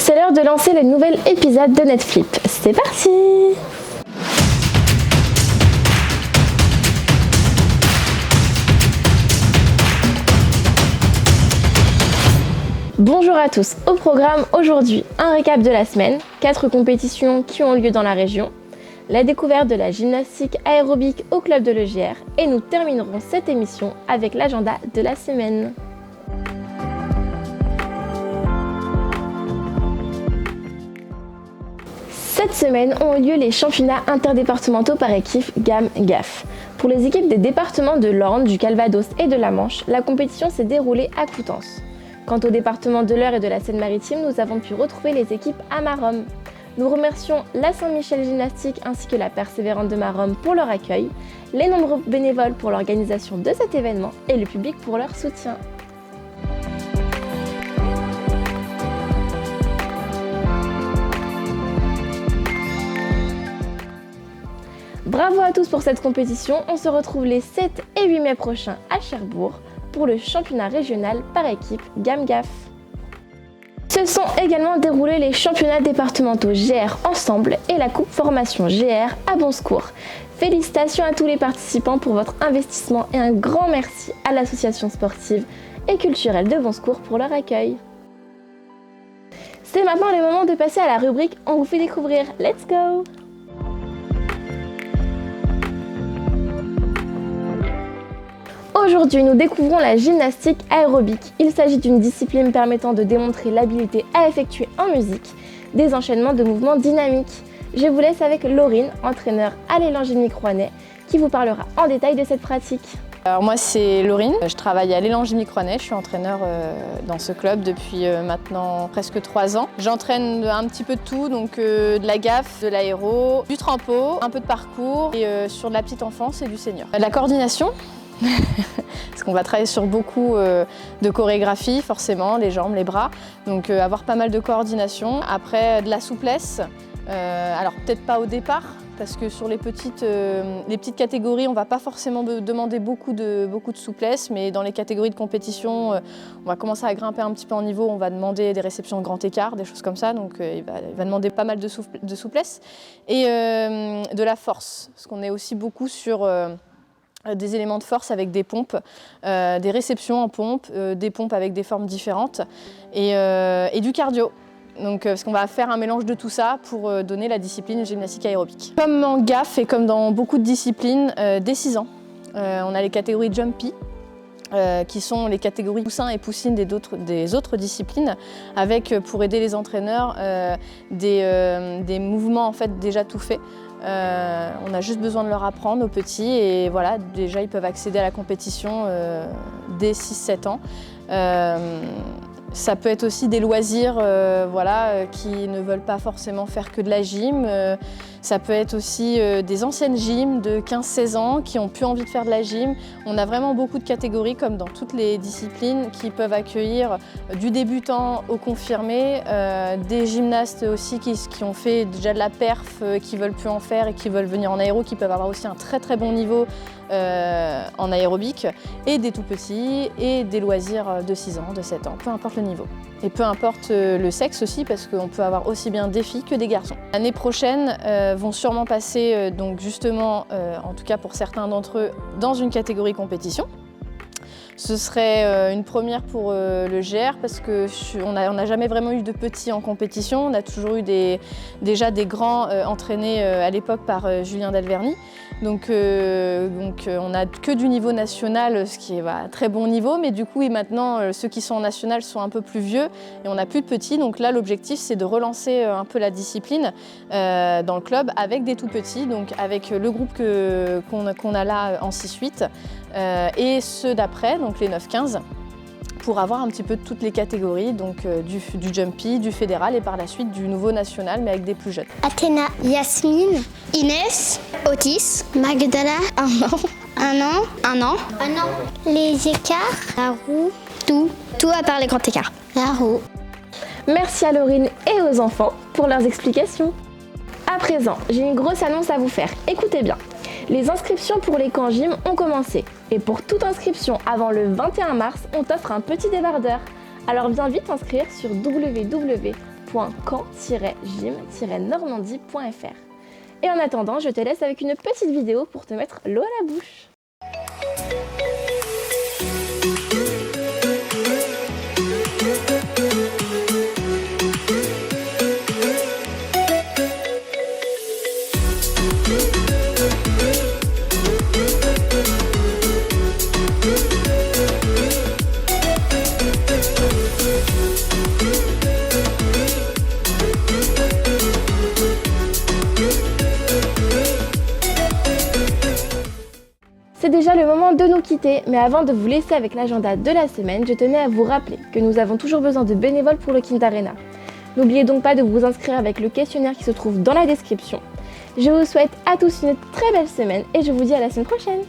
C'est l'heure de lancer le nouvel épisode de Netflip. C'est parti! Bonjour à tous, au programme aujourd'hui, un récap de la semaine, 4 compétitions qui ont lieu dans la région, la découverte de la gymnastique aérobique au club de l'EGR et nous terminerons cette émission avec l'agenda de la semaine. Cette semaine ont eu lieu les championnats interdépartementaux par équipe GAM-GAF. Pour les équipes des départements de l'Orne, du Calvados et de la Manche, la compétition s'est déroulée à Coutances. Quant au département de l'Eure et de la Seine-Maritime, nous avons pu retrouver les équipes à Maromme. Nous remercions la Saint-Michel Gymnastique ainsi que la Persévérante de Maromme pour leur accueil, les nombreux bénévoles pour l'organisation de cet événement et le public pour leur soutien. Bravo à tous pour cette compétition, on se retrouve les 7 et 8 mai prochains à Cherbourg pour le championnat régional par équipe GAM-GAF. Se sont également déroulés les championnats départementaux GR Ensemble et la Coupe Formation GR à Bon-Secours. Félicitations à tous les participants pour votre investissement et un grand merci à l'association sportive et culturelle de Bon-Secours pour leur accueil. C'est maintenant le moment de passer à la rubrique On vous fait découvrir. Let's go! Aujourd'hui, nous découvrons la gymnastique aérobique. Il s'agit d'une discipline permettant de démontrer l'habilité à effectuer en musique des enchaînements de mouvements dynamiques. Je vous laisse avec Laurine, entraîneur à l'élan gymnique rouennais, qui vous parlera en détail de cette pratique. Alors moi c'est Laurine, je travaille à l'élan gymnique rouennais, je suis entraîneur dans ce club depuis maintenant presque 3 ans. J'entraîne un petit peu de tout, donc de la gaffe, de l'aéro, du trampo, un peu de parcours et sur de la petite enfance et du senior. La coordination. Parce qu'on va travailler sur beaucoup de chorégraphie, forcément, les jambes, les bras. Donc avoir pas mal de coordination. Après, de la souplesse. Alors peut-être pas au départ, parce que sur les petites catégories, on ne va pas forcément demander beaucoup de souplesse, mais dans les catégories de compétition, on va commencer à grimper un petit peu en niveau, on va demander des réceptions de grand écart, des choses comme ça, donc il va demander pas mal de souplesse. Et de la force, parce qu'on est aussi beaucoup sur des éléments de force avec des pompes, des réceptions en pompe, des pompes avec des formes différentes et du cardio. Donc, parce qu'on va faire un mélange de tout ça pour donner la discipline gymnastique aérobique. Comme en GAF et comme dans beaucoup de disciplines, dès 6 ans, on a les catégories Jumpy, qui sont les catégories poussins et poussines des autres disciplines, avec, pour aider les entraîneurs, des mouvements en fait déjà tout faits. On a juste besoin de leur apprendre aux petits et voilà, déjà ils peuvent accéder à la compétition dès 6-7 ans. Ça peut être aussi des loisirs qui ne veulent pas forcément faire que de la gym. Ça peut être aussi des anciennes gyms de 15-16 ans qui ont plus envie de faire de la gym. On a vraiment beaucoup de catégories, comme dans toutes les disciplines, qui peuvent accueillir du débutant au confirmé, des gymnastes aussi qui ont fait déjà de la perf, qui veulent plus en faire et qui veulent venir en aéro, qui peuvent avoir aussi un très très bon niveau en aérobique, et des tout petits et des loisirs de 6 ans, de 7 ans, peu importe le niveau. Et peu importe le sexe aussi, parce qu'on peut avoir aussi bien des filles que des garçons. L'année prochaine vont sûrement passer, donc justement, en tout cas pour certains d'entre eux, dans une catégorie compétition. Ce serait une première pour le GR parce qu'on n'a jamais vraiment eu de petits en compétition. On a toujours eu déjà des grands entraînés à l'époque par Julien Delverny. Donc on n'a que du niveau national, ce qui est un très bon niveau, mais du coup maintenant ceux qui sont en national sont un peu plus vieux et on n'a plus de petits. Donc là l'objectif c'est de relancer un peu la discipline dans le club avec des tout petits, donc avec le groupe qu'on a là en 6-8 et ceux d'après, donc les 9-15. Pour avoir un petit peu de toutes les catégories, donc du jumpy, du fédéral et par la suite du nouveau national, mais avec des plus jeunes. Athéna, Yasmine, Inès, Otis, Magdala, 1 an. Les écarts, la roue, tout à part les grands écarts. La roue. Merci à Laurine et aux enfants pour leurs explications. À présent, j'ai une grosse annonce à vous faire. Écoutez bien. Les inscriptions pour les camps gym ont commencé. Et pour toute inscription avant le 21 mars, on t'offre un petit débardeur. Alors viens vite t'inscrire sur www.gymnastique www.camp-gym-normandie.fr. Et en attendant, je te laisse avec une petite vidéo pour te mettre l'eau à la bouche. C'est déjà le moment de nous quitter, mais avant de vous laisser avec l'agenda de la semaine, je tenais à vous rappeler que nous avons toujours besoin de bénévoles pour le Kindarena. N'oubliez donc pas de vous inscrire avec le questionnaire qui se trouve dans la description. Je vous souhaite à tous une très belle semaine et je vous dis à la semaine prochaine.